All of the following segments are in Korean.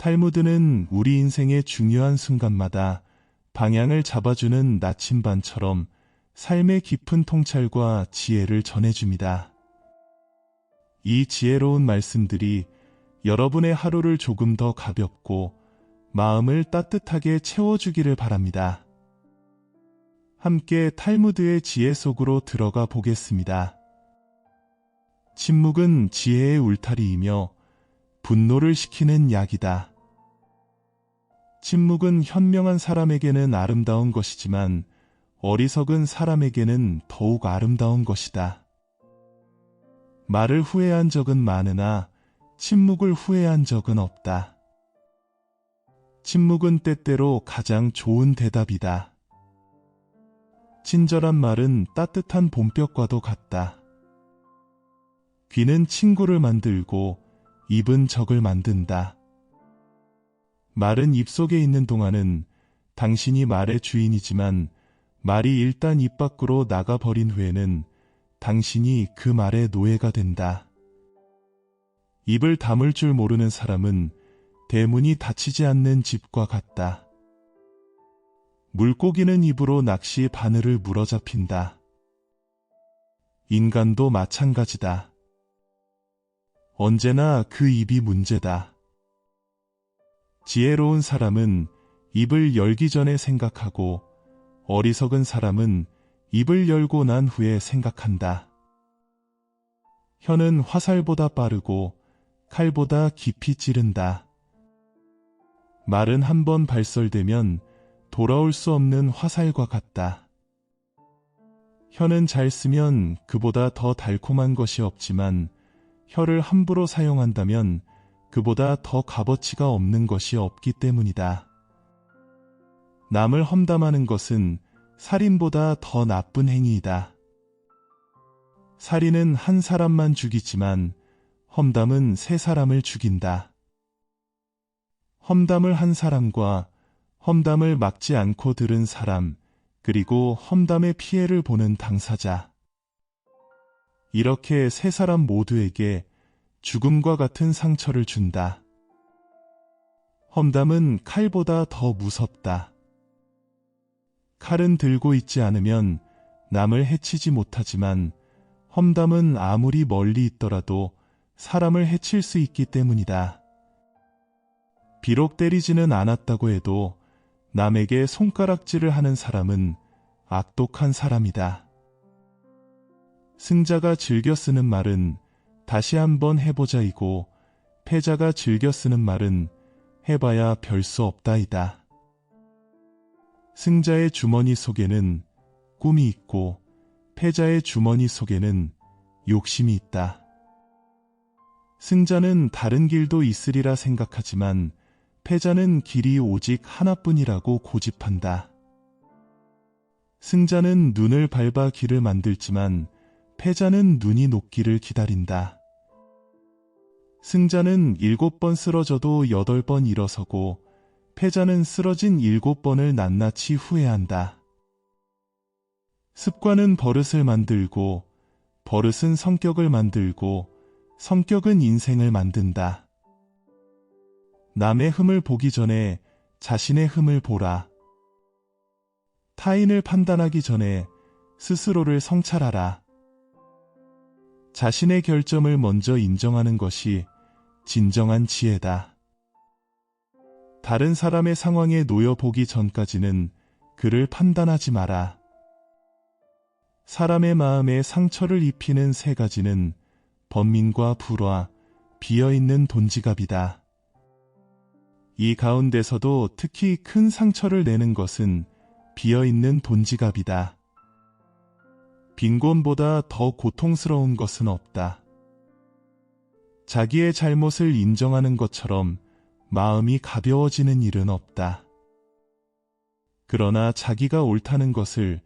탈무드는 우리 인생의 중요한 순간마다 방향을 잡아주는 나침반처럼 삶의 깊은 통찰과 지혜를 전해줍니다. 이 지혜로운 말씀들이 여러분의 하루를 조금 더 가볍고 마음을 따뜻하게 채워주기를 바랍니다. 함께 탈무드의 지혜 속으로 들어가 보겠습니다. 침묵은 지혜의 울타리이며 분노를 식히는 약이다. 침묵은 현명한 사람에게는 아름다운 것이지만 어리석은 사람에게는 더욱 아름다운 것이다. 말을 후회한 적은 많으나 침묵을 후회한 적은 없다. 침묵은 때때로 가장 좋은 대답이다. 친절한 말은 따뜻한 봄볕과도 같다. 귀는 친구를 만들고 입은 적을 만든다. 말은 입속에 있는 동안은 당신이 말의 주인이지만 말이 일단 입 밖으로 나가버린 후에는 당신이 그 말의 노예가 된다. 입을 다물 줄 모르는 사람은 대문이 닫히지 않는 집과 같다. 물고기는 입으로 낚시 바늘을 물어잡힌다. 인간도 마찬가지다. 언제나 그 입이 문제다. 지혜로운 사람은 입을 열기 전에 생각하고 어리석은 사람은 입을 열고 난 후에 생각한다. 혀는 화살보다 빠르고 칼보다 깊이 찌른다. 말은 한번 발설되면 돌아올 수 없는 화살과 같다. 혀는 잘 쓰면 그보다 더 달콤한 것이 없지만 혀를 함부로 사용한다면 그보다 더 값어치가 없는 것이 없기 때문이다. 남을 험담하는 것은 살인보다 더 나쁜 행위이다. 살인은 한 사람만 죽이지만 험담은 세 사람을 죽인다. 험담을 한 사람과 험담을 막지 않고 들은 사람, 그리고 험담의 피해를 보는 당사자. 이렇게 세 사람 모두에게 죽음과 같은 상처를 준다. 험담은 칼보다 더 무섭다. 칼은 들고 있지 않으면 남을 해치지 못하지만 험담은 아무리 멀리 있더라도 사람을 해칠 수 있기 때문이다. 비록 때리지는 않았다고 해도 남에게 손가락질을 하는 사람은 악독한 사람이다. 승자가 즐겨 쓰는 말은 다시 한번 해보자이고 패자가 즐겨 쓰는 말은 해봐야 별 수 없다이다. 승자의 주머니 속에는 꿈이 있고 패자의 주머니 속에는 욕심이 있다. 승자는 다른 길도 있으리라 생각하지만 패자는 길이 오직 하나뿐이라고 고집한다. 승자는 눈을 밟아 길을 만들지만 패자는 눈이 녹기를 기다린다. 승자는 7번 쓰러져도 8번 일어서고 패자는 쓰러진 7번을 낱낱이 후회한다. 습관은 버릇을 만들고 버릇은 성격을 만들고 성격은 인생을 만든다. 남의 흠을 보기 전에 자신의 흠을 보라. 타인을 판단하기 전에 스스로를 성찰하라. 자신의 결점을 먼저 인정하는 것이 진정한 지혜다. 다른 사람의 상황에 놓여 보기 전까지는 그를 판단하지 마라. 사람의 마음에 상처를 입히는 세 가지는 번민과 불화, 비어있는 돈지갑이다. 이 가운데서도 특히 큰 상처를 내는 것은 비어있는 돈지갑이다. 빈곤보다 더 고통스러운 것은 없다. 자기의 잘못을 인정하는 것처럼 마음이 가벼워지는 일은 없다. 그러나 자기가 옳다는 것을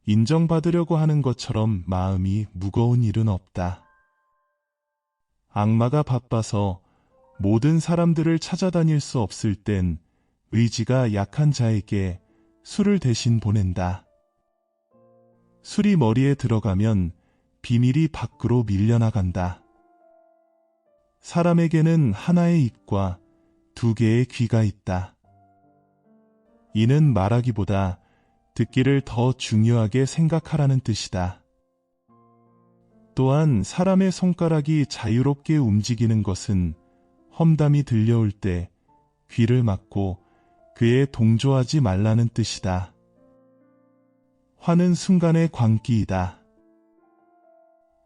인정받으려고 하는 것처럼 마음이 무거운 일은 없다. 악마가 바빠서 모든 사람들을 찾아다닐 수 없을 땐 의지가 약한 자에게 술을 대신 보낸다. 술이 머리에 들어가면 비밀이 밖으로 밀려나간다. 사람에게는 하나의 입과 두 개의 귀가 있다. 이는 말하기보다 듣기를 더 중요하게 생각하라는 뜻이다. 또한 사람의 손가락이 자유롭게 움직이는 것은 험담이 들려올 때 귀를 막고 그에 동조하지 말라는 뜻이다. 화는 순간의 광기이다.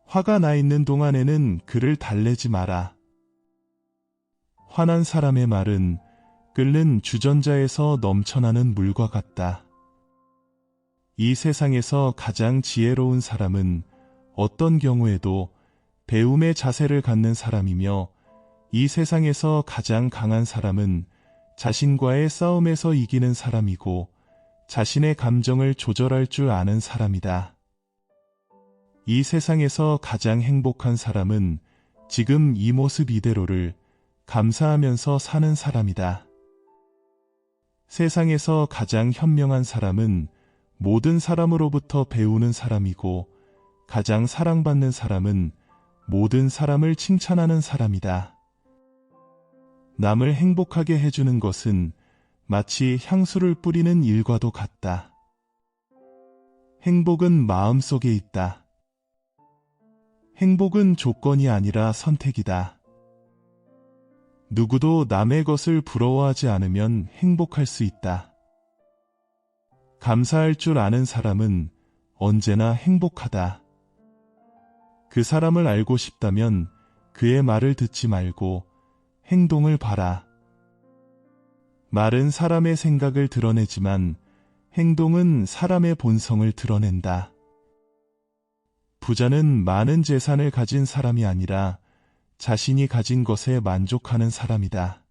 화가 나 있는 동안에는 그를 달래지 마라. 화난 사람의 말은 끓는 주전자에서 넘쳐나는 물과 같다. 이 세상에서 가장 지혜로운 사람은 어떤 경우에도 배움의 자세를 갖는 사람이며, 이 세상에서 가장 강한 사람은 자신과의 싸움에서 이기는 사람이고 자신의 감정을 조절할 줄 아는 사람이다. 이 세상에서 가장 행복한 사람은 지금 이 모습 이대로를 감사하면서 사는 사람이다. 세상에서 가장 현명한 사람은 모든 사람으로부터 배우는 사람이고, 가장 사랑받는 사람은 모든 사람을 칭찬하는 사람이다. 남을 행복하게 해주는 것은 마치 향수를 뿌리는 일과도 같다. 행복은 마음속에 있다. 행복은 조건이 아니라 선택이다. 누구도 남의 것을 부러워하지 않으면 행복할 수 있다. 감사할 줄 아는 사람은 언제나 행복하다. 그 사람을 알고 싶다면 그의 말을 듣지 말고 행동을 봐라. 말은 사람의 생각을 드러내지만 행동은 사람의 본성을 드러낸다. 부자는 많은 재산을 가진 사람이 아니라 자신이 가진 것에 만족하는 사람이다.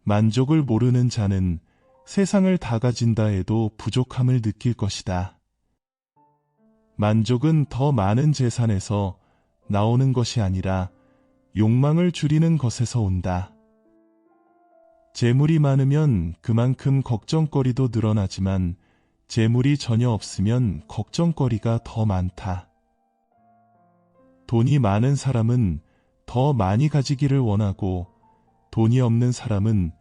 만족을 모르는 자는 세상을 다 가진다 해도 부족함을 느낄 것이다. 만족은 더 많은 재산에서 나오는 것이 아니라 욕망을 줄이는 것에서 온다. 재물이 많으면 그만큼 걱정거리도 늘어나지만 재물이 전혀 없으면 걱정거리가 더 많다. 돈이 많은 사람은 더 많이 가지기를 원하고, 돈이 없는 사람은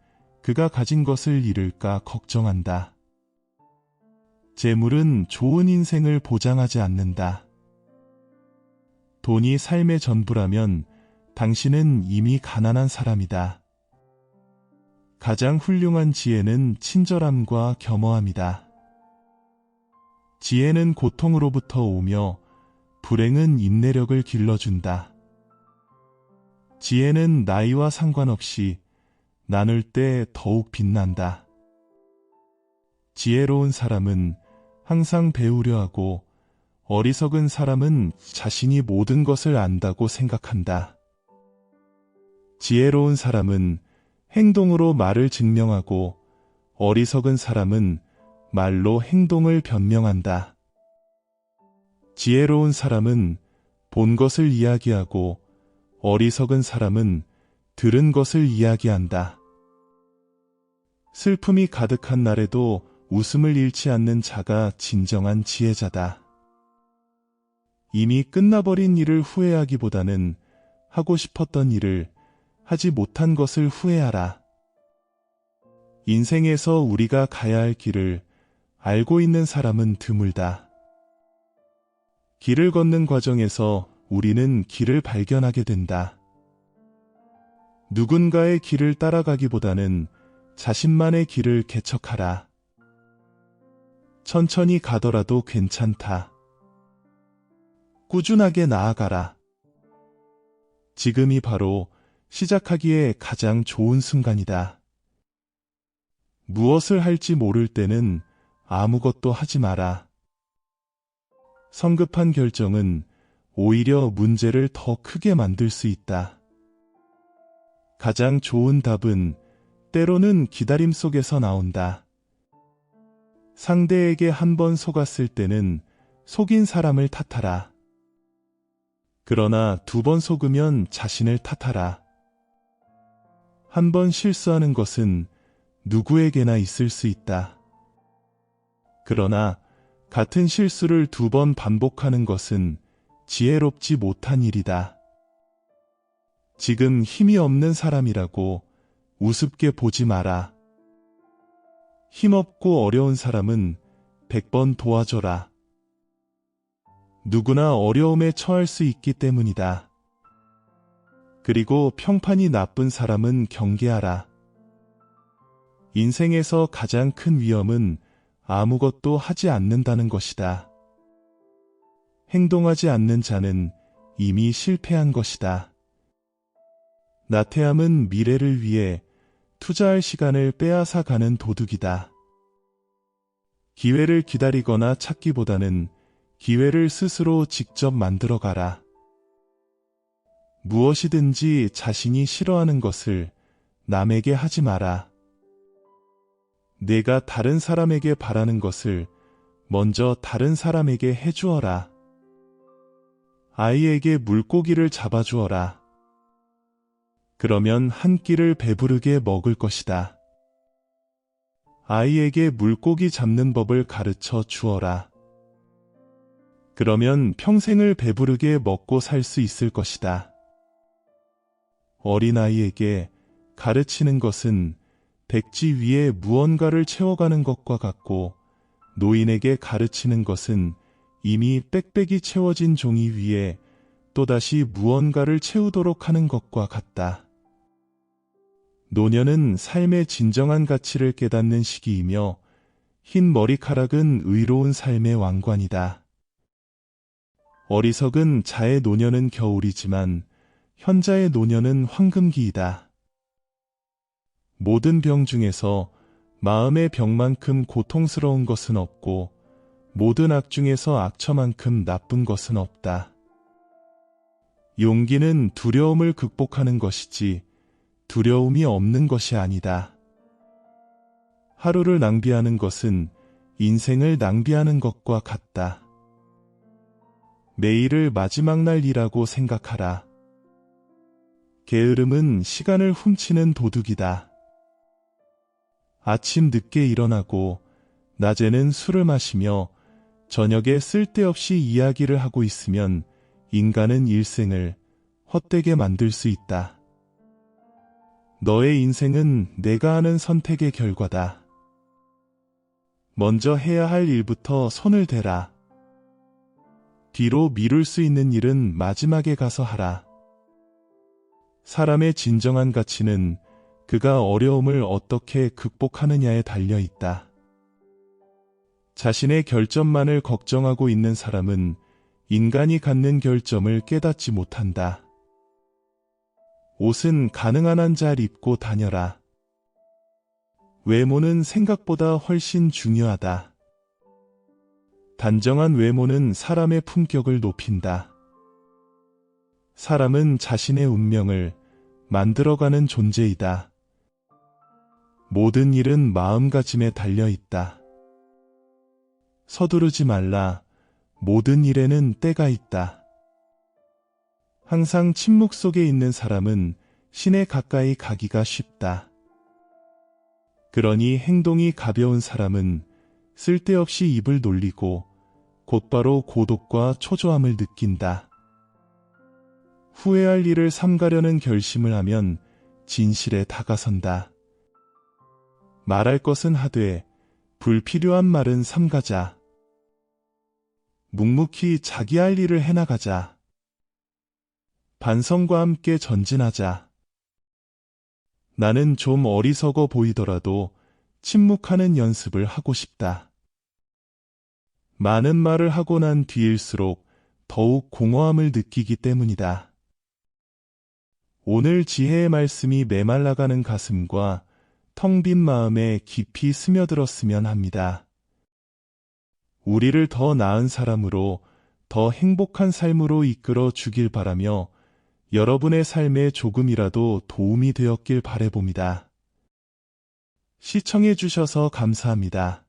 그가 가진 것을 잃을까 걱정한다. 재물은 좋은 인생을 보장하지 않는다. 돈이 삶의 전부라면 당신은 이미 가난한 사람이다. 가장 훌륭한 지혜는 친절함과 겸허함이다. 지혜는 고통으로부터 오며 불행은 인내력을 길러준다. 지혜는 나이와 상관없이 나눌 때 더욱 빛난다. 지혜로운 사람은 항상 배우려 하고, 어리석은 사람은 자신이 모든 것을 안다고 생각한다. 지혜로운 사람은 행동으로 말을 증명하고, 어리석은 사람은 말로 행동을 변명한다. 지혜로운 사람은 본 것을 이야기하고, 어리석은 사람은 들은 것을 이야기한다. 슬픔이 가득한 날에도 웃음을 잃지 않는 자가 진정한 지혜자다. 이미 끝나버린 일을 후회하기보다는 하고 싶었던 일을 하지 못한 것을 후회하라. 인생에서 우리가 가야 할 길을 알고 있는 사람은 드물다. 길을 걷는 과정에서 우리는 길을 발견하게 된다. 누군가의 길을 따라가기보다는 자신만의 길을 개척하라. 천천히 가더라도 괜찮다. 꾸준하게 나아가라. 지금이 바로 시작하기에 가장 좋은 순간이다. 무엇을 할지 모를 때는 아무것도 하지 마라. 성급한 결정은 오히려 문제를 더 크게 만들 수 있다. 가장 좋은 답은 때로는 기다림 속에서 나온다. 상대에게 한 번 속았을 때는 속인 사람을 탓하라. 그러나 두 번 속으면 자신을 탓하라. 한 번 실수하는 것은 누구에게나 있을 수 있다. 그러나 같은 실수를 두 번 반복하는 것은 지혜롭지 못한 일이다. 지금 힘이 없는 사람이라고 우습게 보지 마라. 힘없고 어려운 사람은 100번 도와줘라. 누구나 어려움에 처할 수 있기 때문이다. 그리고 평판이 나쁜 사람은 경계하라. 인생에서 가장 큰 위험은 아무것도 하지 않는다는 것이다. 행동하지 않는 자는 이미 실패한 것이다. 나태함은 미래를 위해 투자할 시간을 빼앗아 가는 도둑이다. 기회를 기다리거나 찾기보다는 기회를 스스로 직접 만들어 가라. 무엇이든지 자신이 싫어하는 것을 남에게 하지 마라. 내가 다른 사람에게 바라는 것을 먼저 다른 사람에게 해주어라. 아이에게 물고기를 잡아주어라. 그러면 한 끼를 배부르게 먹을 것이다. 아이에게 물고기 잡는 법을 가르쳐 주어라. 그러면 평생을 배부르게 먹고 살 수 있을 것이다. 어린아이에게 가르치는 것은 백지 위에 무언가를 채워가는 것과 같고, 노인에게 가르치는 것은 이미 빽빽이 채워진 종이 위에 또다시 무언가를 채우도록 하는 것과 같다. 노년은 삶의 진정한 가치를 깨닫는 시기이며, 흰 머리카락은 의로운 삶의 왕관이다. 어리석은 자의 노년은 겨울이지만 현자의 노년은 황금기이다. 모든 병 중에서 마음의 병만큼 고통스러운 것은 없고, 모든 악 중에서 악처만큼 나쁜 것은 없다. 용기는 두려움을 극복하는 것이지 두려움이 없는 것이 아니다. 하루를 낭비하는 것은 인생을 낭비하는 것과 같다. 내일을 마지막 날이라고 생각하라. 게으름은 시간을 훔치는 도둑이다. 아침 늦게 일어나고 낮에는 술을 마시며 저녁에 쓸데없이 이야기를 하고 있으면 인간은 일생을 헛되게 만들 수 있다. 너의 인생은 내가 하는 선택의 결과다. 먼저 해야 할 일부터 손을 대라. 뒤로 미룰 수 있는 일은 마지막에 가서 하라. 사람의 진정한 가치는 그가 어려움을 어떻게 극복하느냐에 달려 있다. 자신의 결점만을 걱정하고 있는 사람은 인간이 갖는 결점을 깨닫지 못한다. 옷은 가능한 한 잘 입고 다녀라. 외모는 생각보다 훨씬 중요하다. 단정한 외모는 사람의 품격을 높인다. 사람은 자신의 운명을 만들어가는 존재이다. 모든 일은 마음가짐에 달려 있다. 서두르지 말라. 모든 일에는 때가 있다. 항상 침묵 속에 있는 사람은 신에 가까이 가기가 쉽다. 그러니 행동이 가벼운 사람은 쓸데없이 입을 놀리고 곧바로 고독과 초조함을 느낀다. 후회할 일을 삼가려는 결심을 하면 진실에 다가선다. 말할 것은 하되 불필요한 말은 삼가자. 묵묵히 자기 할 일을 해나가자. 반성과 함께 전진하자. 나는 좀 어리석어 보이더라도 침묵하는 연습을 하고 싶다. 많은 말을 하고 난 뒤일수록 더욱 공허함을 느끼기 때문이다. 오늘 지혜의 말씀이 메말라가는 가슴과 텅 빈 마음에 깊이 스며들었으면 합니다. 우리를 더 나은 사람으로, 더 행복한 삶으로 이끌어 주길 바라며 여러분의 삶에 조금이라도 도움이 되었길 바라봅니다. 시청해 주셔서 감사합니다.